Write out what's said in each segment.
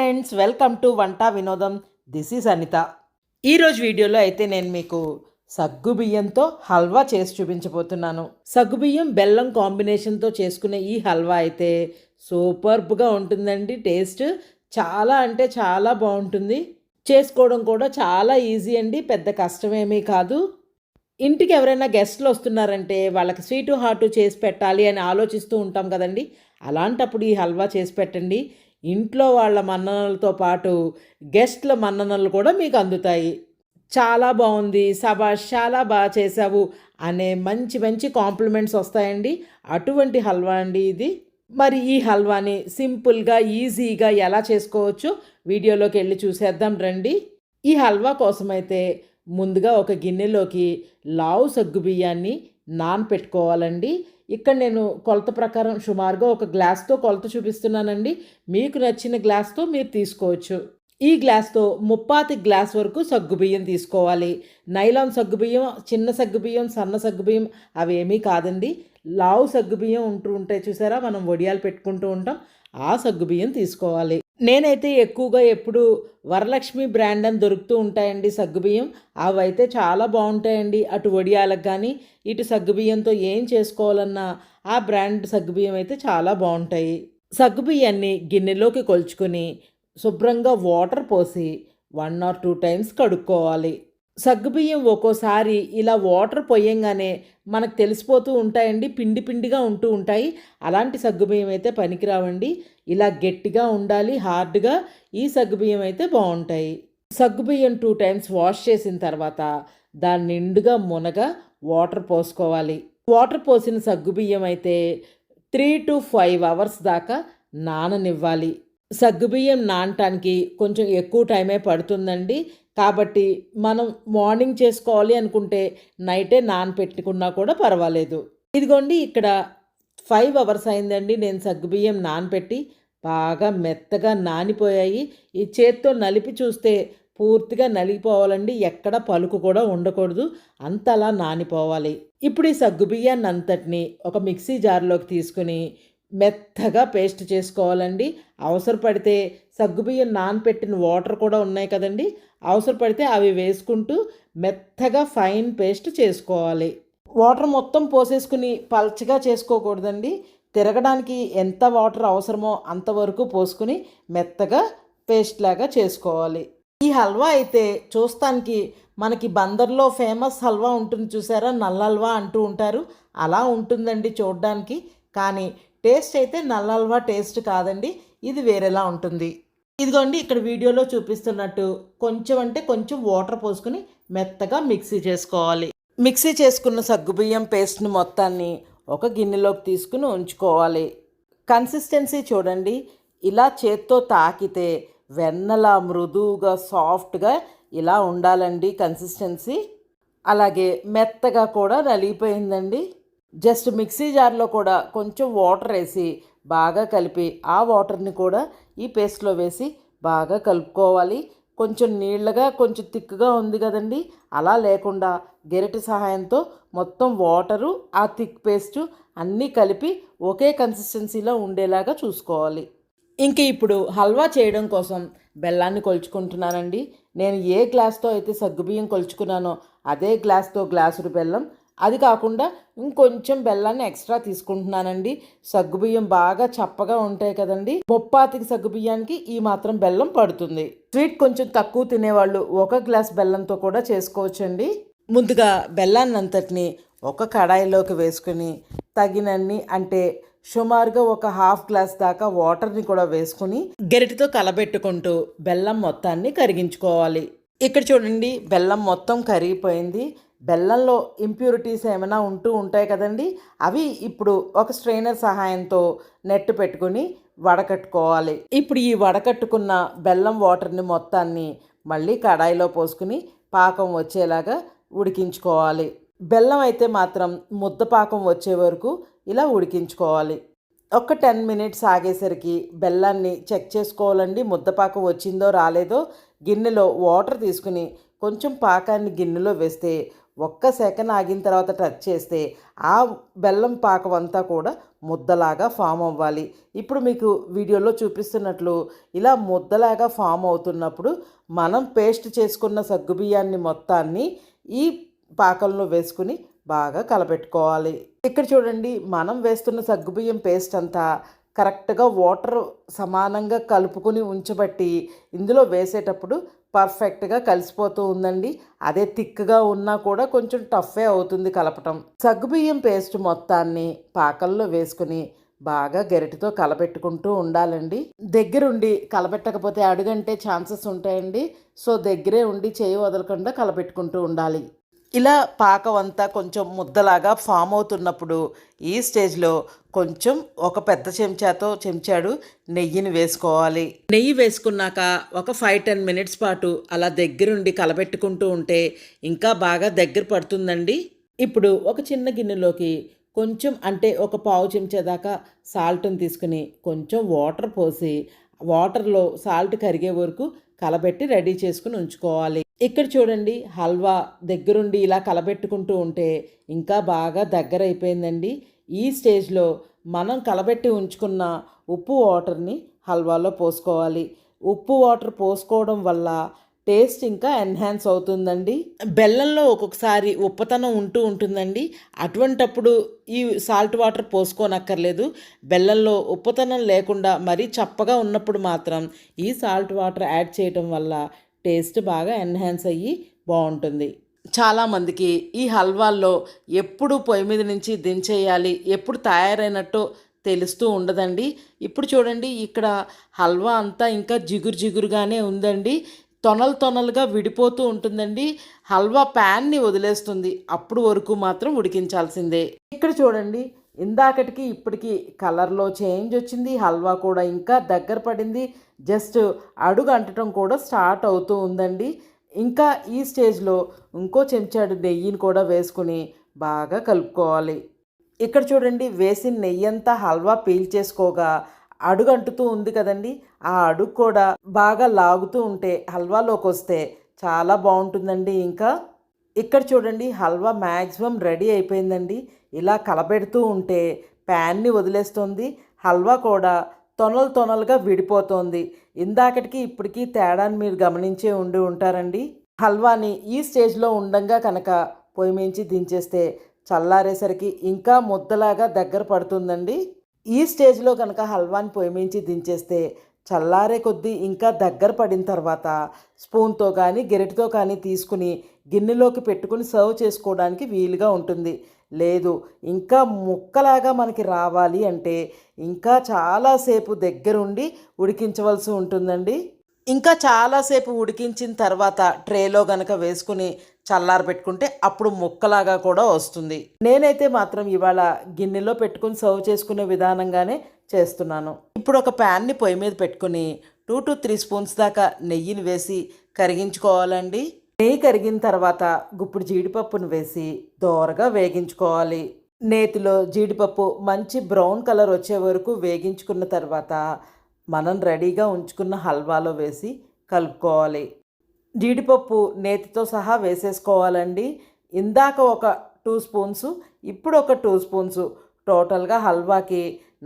Friends, welcome to వంట వినోదం. This is Anitha. ఈరోజు వీడియోలో అయితే నేను మీకు సగ్గుబియ్యంతో హల్వా చేసి చూపించబోతున్నాను. సగ్గుబియ్యం బెల్లం కాంబినేషన్తో చేసుకునే ఈ హల్వా అయితే సూపర్బ్గా ఉంటుందండి. టేస్ట్ చాలా అంటే చాలా బాగుంటుంది. చేసుకోవడం కూడా చాలా ఈజీ అండి, పెద్ద కష్టమేమీ కాదు. ఇంటికి ఎవరైనా గెస్ట్లు వస్తున్నారంటే వాళ్ళకి స్వీటు హాటు చేసి పెట్టాలి అని ఆలోచిస్తూ ఉంటాం కదండి. అలాంటప్పుడు ఈ హల్వా చేసి పెట్టండి. ఇంట్లో వాళ్ళ మన్ననలతో పాటు గెస్ట్ల మన్ననలు కూడా మీకు అందుతాయి. చాలా బాగుంది, శభాష్, చాలా బాగా చేసావు అనే మంచి మంచి కాంప్లిమెంట్స్ వస్తాయండి. అటువంటి హల్వా అండి ఇది. మరి ఈ హల్వాని సింపుల్గా ఈజీగా ఎలా చేసుకోవచ్చో వీడియోలోకి వెళ్ళి చూసేద్దాం రండి. ఈ హల్వా కోసమైతే ముందుగా ఒక గిన్నెలోకి లావు సగ్గుబియ్యాన్ని నానపెట్టుకోవాలండి. ఇక్కడ నేను కొలత ప్రకారం సుమారుగా ఒక గ్లాస్తో కొలత చూపిస్తున్నానండి. మీకు నచ్చిన గ్లాస్తో మీరు తీసుకోవచ్చు. ఈ గ్లాస్తో ముప్పాతి గ్లాస్ వరకు సగ్గుబియ్యం తీసుకోవాలి. నైలాన్ సగ్గుబియ్యం, చిన్న సగ్గుబియ్యం, సన్న సగ్గుబియ్యం అవేమీ కాదండి. లావు సగ్గుబియ్యం ఉంటాయి చూసారా, మనం వడియాలు పెట్టుకుంటూ ఉంటాం, ఆ సగ్గుబియ్యం తీసుకోవాలి. నేనైతే ఎక్కువగా ఎప్పుడు వరలక్ష్మి బ్రాండ్ అని దొరుకుతూ ఉంటాయండి సగ్గుబియ్యం. అవైతే చాలా బాగుంటాయండి. అటు వడియాలకు కానీ ఇటు సగ్గుబియ్యంతో ఏం చేసుకోవాలన్నా ఆ బ్రాండ్ సగ్గుబియ్యం అయితే చాలా బాగుంటాయి. సగ్గుబియ్యాన్ని గిన్నెలోకి కొలుచుకొని శుభ్రంగా వాటర్ పోసి 1 or 2 టైమ్స్ కడుక్కోవాలి. సగ్గుబియ్యం ఒక్కోసారి ఇలా వాటర్ పొయ్యంగానే మనకు తెలిసిపోతూ ఉంటాయండి, పిండి పిండిగా ఉంటూ ఉంటాయి. అలాంటి సగ్గుబియ్యం అయితే పనికిరావండి. ఇలా గట్టిగా ఉండాలి, హార్డ్గా. ఈ సగ్గుబియ్యం అయితే బాగుంటాయి. సగ్గుబియ్యం 2 టైమ్స్ వాష్ చేసిన తర్వాత దాని నిండుగా మునగ వాటర్ పోసుకోవాలి. వాటర్ పోసిన సగ్గుబియ్యం అయితే 3 to 5 అవర్స్ దాకా నాననివ్వాలి. సగ్గుబియ్యం నానటానికి కొంచెం ఎక్కువ టైమే పడుతుందండి. కాబట్టి మనం మార్నింగ్ చేసుకోవాలి అనుకుంటే నైటే నానపెట్టుకున్నా కూడా పర్వాలేదు. ఇదిగోండి, ఇక్కడ 5 అవర్స్ అయిందండి నేను సగ్గుబియ్యం నానపెట్టి. బాగా మెత్తగా నానిపోయాయి. ఈ చేత్తో నలిపి చూస్తే పూర్తిగా నలిగిపోవాలండి, ఎక్కడ పలుకు కూడా ఉండకూడదు, అంతలా నానిపోవాలి. ఇప్పుడు ఈ సగ్గుబియ్యాన్ని అంతటిని ఒక మిక్సీ జార్లోకి తీసుకుని మెత్తగా పేస్ట్ చేసుకోవాలండి. అవసరపడితే సగ్గుబియ్యం నానపెట్టిన వాటర్ కూడా ఉన్నాయి కదండి, అవసరపడితే అవి వేసుకుంటూ మెత్తగా ఫైన్ పేస్ట్ చేసుకోవాలి. వాటర్ మొత్తం పోసేసుకుని పల్చగా చేసుకోకూడదండి. తిరగడానికి ఎంత వాటర్ అవసరమో అంతవరకు పోసుకుని మెత్తగా పేస్ట్ లాగా చేసుకోవాలి. ఈ హల్వా అయితే చూస్తానికి మనకి బందర్లో ఫేమస్ హల్వా ఉంటుంది చూసారా, నల్ల హల్వా అంటూ ఉంటారు, అలా ఉంటుందండి చూడడానికి. కానీ టేస్ట్ అయితే నల్ల హల్వా టేస్ట్ కాదండి, ఇది వేరేలా ఉంటుంది. ఇదిగోండి, ఇక్కడ వీడియోలో చూపిస్తున్నట్టు కొంచెం అంటే కొంచెం వాటర్ పోసుకుని మెత్తగా మిక్సీ చేసుకోవాలి. మిక్సీ చేసుకున్న సగ్గుబియ్యం పేస్ట్ని మొత్తాన్ని ఒక గిన్నెలోకి తీసుకుని ఉంచుకోవాలి. కన్సిస్టెన్సీ చూడండి, ఇలా చేత్తో తాకితే వెన్నలా మృదువుగా సాఫ్ట్గా ఇలా ఉండాలండి కన్సిస్టెన్సీ. అలాగే మెత్తగా కూడా నలిగిపోయిందండి. జస్ట్ మిక్సీ జార్లో కూడా కొంచెం వాటర్ వేసి బాగా కలిపి ఆ వాటర్ని కూడా ఈ పేస్ట్లో వేసి బాగా కలుపుకోవాలి. కొంచెం నీళ్ళగా కొంచెం థిక్గా ఉంది కదండి, అలా లేకుండా గెరిటె సహాయంతో మొత్తం వాటరు ఆ థిక్ పేస్టు అన్నీ కలిపి ఒకే కన్సిస్టెన్సీలో ఉండేలాగా చూసుకోవాలి. ఇంక ఇప్పుడు హల్వా చేయడం కోసం బెల్లాన్ని కొలుచుకుంటున్నానండి. నేను ఏ గ్లాస్తో అయితే సగ్గుబియ్యం కొలుచుకున్నానో అదే గ్లాస్తో గ్లాసుడు బెల్లం, అది కాకుండా ఇంకొంచెం బెల్లాన్ని ఎక్స్ట్రా తీసుకుంటున్నానండి. సగ్గుబియ్యం బాగా చప్పగా ఉంటాయి కదండి, ముప్పాతికి సగ్గుబియ్యానికి ఈ మాత్రం బెల్లం పడుతుంది. స్వీట్ కొంచెం తక్కువ తినేవాళ్ళు 1 గ్లాస్ బెల్లంతో కూడా చేసుకోవచ్చండి. ముందుగా బెల్లాన్ని అంతటిని ఒక కడాయిలోకి వేసుకుని తగినన్ని, అంటే సుమారుగా ఒక 1/2 గ్లాస్ దాకా వాటర్ని కూడా వేసుకుని గరిటెతో కలబెట్టుకుంటూ బెల్లం మొత్తాన్ని కరిగించుకోవాలి. ఇక్కడ చూడండి, బెల్లం మొత్తం కరిగిపోయింది. బెల్లంలో ఇంప్యూరిటీస్ ఏమైనా ఉంటూ ఉంటాయి కదండి, అవి ఇప్పుడు ఒక స్ట్రైనర్ సహాయంతో నెట్టు పెట్టుకుని వడకట్టుకోవాలి. ఇప్పుడు ఈ వడకట్టుకున్న బెల్లం వాటర్ని మొత్తాన్ని మళ్ళీ కడాయిలో పోసుకుని పాకం వచ్చేలాగా ఉడికించుకోవాలి. బెల్లం అయితే మాత్రం ముద్ద పాకం వచ్చే వరకు ఇలా ఉడికించుకోవాలి. ఒక 10 మినిట్స్ ఆగేసరికి బెల్లాన్ని చెక్ చేసుకోవాలండి, ముద్దపాకం వచ్చిందో రాలేదో. గిన్నెలో వాటర్ తీసుకుని కొంచెం పాకాన్ని గిన్నెలో వేస్తే 1 సెకండ్ ఆగిన తర్వాత టచ్ చేస్తే ఆ బెల్లం పాకం అంతా కూడా ముద్దలాగా ఫామ్ అవ్వాలి. ఇప్పుడు మీకు వీడియోలో చూపిస్తున్నట్లు ఇలా ముద్దలాగా ఫామ్ అవుతున్నప్పుడు మనం పేస్ట్ చేసుకున్న సగ్గుబియ్యాన్ని మొత్తాన్ని ఈ పాకంలో వేసుకుని బాగా కలపెట్టుకోవాలి. ఇక్కడ చూడండి, మనం వేస్తున్న సగ్గుబియ్యం పేస్ట్ అంతా కరెక్ట్గా వాటర్ సమానంగా కలుపుకుని ఉంచబట్టి ఇందులో వేసేటప్పుడు పర్ఫెక్ట్గా కలిసిపోతూ ఉందండి. అదే థిక్గా ఉన్నా కూడా కొంచెం టఫే అవుతుంది కలపటం. సగ్గుబియ్యం పేస్ట్ మొత్తాన్ని పాకంలో వేసుకుని బాగా గరిటెతో కలపెట్టుకుంటూ ఉండాలండి. దగ్గరుండి కలపెట్టకపోతే అడుగంటే ఛాన్సెస్ ఉంటాయండి. సో దగ్గరే ఉండి చేయి వదలకుండా కలపెట్టుకుంటూ ఉండాలి. ఇలా పాకం అంతా కొంచెం ముద్దలాగా ఫామ్ అవుతున్నప్పుడు ఈ స్టేజ్లో కొంచెం ఒక పెద్ద చెంచాడు నెయ్యిని వేసుకోవాలి. నెయ్యి వేసుకున్నాక ఒక 5-10 మినిట్స్ పాటు అలా దగ్గరుండి కలబెట్టుకుంటూ ఉంటే ఇంకా బాగా దగ్గర పడుతుందండి. ఇప్పుడు ఒక చిన్న గిన్నెలోకి కొంచెం అంటే ఒక పావు చెంచా దాకా సాల్ట్ని తీసుకుని కొంచెం వాటర్ పోసి వాటర్లో సాల్ట్ కరిగే వరకు కలబెట్టి రెడీ చేసుకుని ఉంచుకోవాలి. ఇక్కడ చూడండి, హల్వా దగ్గరుండి ఇలా కలబెట్టుకుంటూ ఉంటే ఇంకా బాగా దగ్గర అయిపోయిందండి. ఈ స్టేజ్లో మనం కలబెట్టి ఉంచుకున్న ఉప్పు వాటర్ని హల్వాలో పోసుకోవాలి. ఉప్పు వాటర్ పోసుకోవడం వల్ల టేస్ట్ ఇంకా ఎన్హాన్స్ అవుతుందండి. బెల్లంలో ఒక్కొక్కసారి ఉప్పతనం ఉంటుందండి. అటువంటప్పుడు ఈ సాల్ట్ వాటర్ పోసుకోనక్కర్లేదు. బెల్లంలో ఉప్పతనం లేకుండా మరీ చప్పగా ఉన్నప్పుడు మాత్రం ఈ సాల్ట్ వాటర్ యాడ్ చేయటం వల్ల టేస్ట్ బాగా ఎన్హాన్స్ అయ్యి బాగుంటుంది. చాలామందికి ఈ హల్వాల్లో ఎప్పుడు పొయ్యి మీద నుంచి దించేయాలి, ఎప్పుడు తయారైనట్టు తెలుస్తూ ఉండదండి. ఇప్పుడు చూడండి, ఇక్కడ హల్వా అంతా ఇంకా జిగురుగానే ఉందండి. తొనలుగా విడిపోతూ ఉంటుందండి. హల్వా ప్యాన్ని వదిలేస్తుంది. అప్పుడు వరకు మాత్రం ఉడికించాల్సిందే. ఇక్కడ చూడండి, ఇందాకటికి ఇప్పటికి కలర్లో చేంజ్ వచ్చింది. హల్వా కూడా ఇంకా దగ్గర పడింది. జస్ట్ అడుగు అంటడం కూడా స్టార్ట్ అవుతూ ఉందండి. ఇంకా ఈ స్టేజ్లో ఇంకో చెంచాడు నెయ్యిని కూడా వేసుకుని బాగా కలుపుకోవాలి. ఇక్కడ చూడండి, వేసిన నెయ్యి అంతా హల్వా పీల్చేసుకోగా అడుగు అంటుతూ ఉంది కదండి. ఆ అడుగు కూడా బాగా లాగుతూ ఉంటే హల్వాలోకి వస్తే చాలా బాగుంటుందండి. ఇంకా ఇక్కడ చూడండి, హల్వా మ్యాక్సిమం రెడీ అయిపోయిందండి. ఇలా కలపెడుతూ ఉంటే ప్యాన్ని వదిలేస్తుంది. హల్వా కూడా తొనలుగా విడిపోతుంది. ఇందాకటికి ఇప్పటికీ తేడాన్ని మీరు గమనించే ఉంటారండి. హల్వాని ఈ స్టేజ్లో ఉండంగా కనుక పొయ్యి మించి దించేస్తే చల్లారేసరికి ఇంకా ముద్దలాగా దగ్గర పడుతుందండి. ఈ స్టేజ్లో కనుక హల్వాని పొయ్యి మించి దించేస్తే చల్లారే కొద్దీ ఇంకా దగ్గర పడిన తర్వాత స్పూన్తో కానీ గెరిటితో కానీ తీసుకుని గిన్నెలోకి పెట్టుకుని సర్వ్ చేసుకోవడానికి వీలుగా ఉంటుంది. లేదు, ఇంకా ముక్కలాగా మనకి రావాలి అంటే ఇంకా చాలాసేపు దగ్గరుండి ఉడికించవలసి ఉంటుందండి. ఇంకా చాలాసేపు ఉడికించిన తర్వాత ట్రేలో గనక వేసుకుని చల్లారబెట్టుకుంటే అప్పుడు ముక్కలాగా కూడా వస్తుంది. నేనైతే మాత్రం ఇవాళ గిన్నెలో పెట్టుకుని సర్వ్ చేసుకునే విధానంగానే చేస్తున్నాను. ఇప్పుడు ఒక ప్యాన్ని పొయ్యి మీద పెట్టుకుని 2 to 3 స్పూన్స్ దాకా నెయ్యిని వేసి కరిగించుకోవాలండి. నెయ్యి కరిగిన తర్వాత గుప్పుడు జీడిపప్పును వేసి దోరగా వేగించుకోవాలి. నేతిలో జీడిపప్పు మంచి బ్రౌన్ కలర్ వచ్చే వరకు వేగించుకున్న తర్వాత మనం రెడీగా ఉంచుకున్న హల్వాలో వేసి కలుపుకోవాలి. జీడిపప్పు నేతితో సహా వేసేసుకోవాలండి. ఇందాక ఒక 2 స్పూన్స్, ఇప్పుడు ఒక 2 స్పూన్స్, టోటల్గా హల్వాకి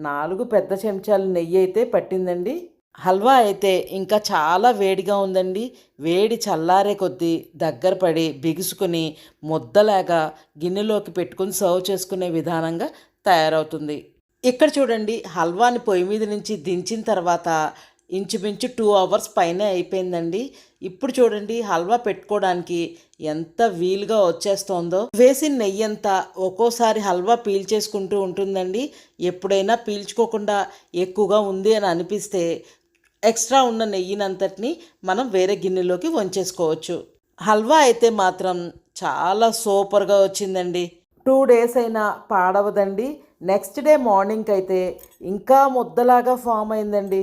4 పెద్ద చెంచాలు నెయ్యి అయితే పట్టిందండి. హల్వా అయితే ఇంకా చాలా వేడిగా ఉందండి. వేడి చల్లారే కొద్దీ దగ్గర పడి బిగుసుకుని ముద్దలాగా గిన్నెలోకి పెట్టుకుని సర్వ్ చేసుకునే విధానంగా తయారవుతుంది. ఇక్కడ చూడండి, హల్వాని పొయ్యి మీద నుంచి దించిన తర్వాత ఇంచుమించు 2 అవర్స్ పైనే అయిపోయిందండి. ఇప్పుడు చూడండి, హల్వా పెట్టుకోవడానికి ఎంత వీలుగా వచ్చేస్తోందో. వేసిన నెయ్యి అంతా ఒక్కోసారి హల్వా పీల్చేసుకుంటూ ఉంటుందండి. ఎప్పుడైనా పీల్చుకోకుండా ఎక్కువగా ఉంది అని అనిపిస్తే ఎక్స్ట్రా ఉన్న నెయ్యినంతటిని మనం వేరే గిన్నెలోకి వంచేసుకోవచ్చు. హల్వా అయితే మాత్రం చాలా సూపర్గా వచ్చిందండి. 2 డేస్ అయినా పాడవదండి. నెక్స్ట్ డే మార్నింగ్ అయితే ఇంకా ముద్దలాగా ఫామ్ అయిందండి.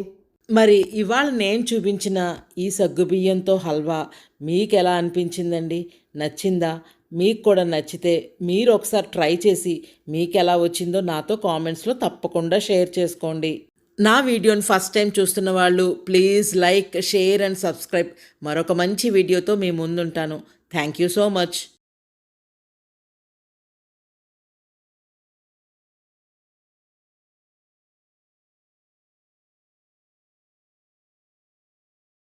మరి ఇవాళ నేను చూపించిన ఈ సగ్గుబియ్యంతో హల్వా మీకు ఎలా అనిపించిందండి? నచ్చిందా? మీకు కూడా నచ్చితే మీరు ఒకసారి ట్రై చేసి మీకు ఎలా వచ్చిందో నాతో కామెంట్స్లో తప్పకుండా షేర్ చేసుకోండి. నా వీడియోని ఫస్ట్ టైం చూస్తున్న వాళ్ళు please like, share and subscribe. మరొక మంచి వీడియోతో మీ ముందుంటాను. Thank you so much.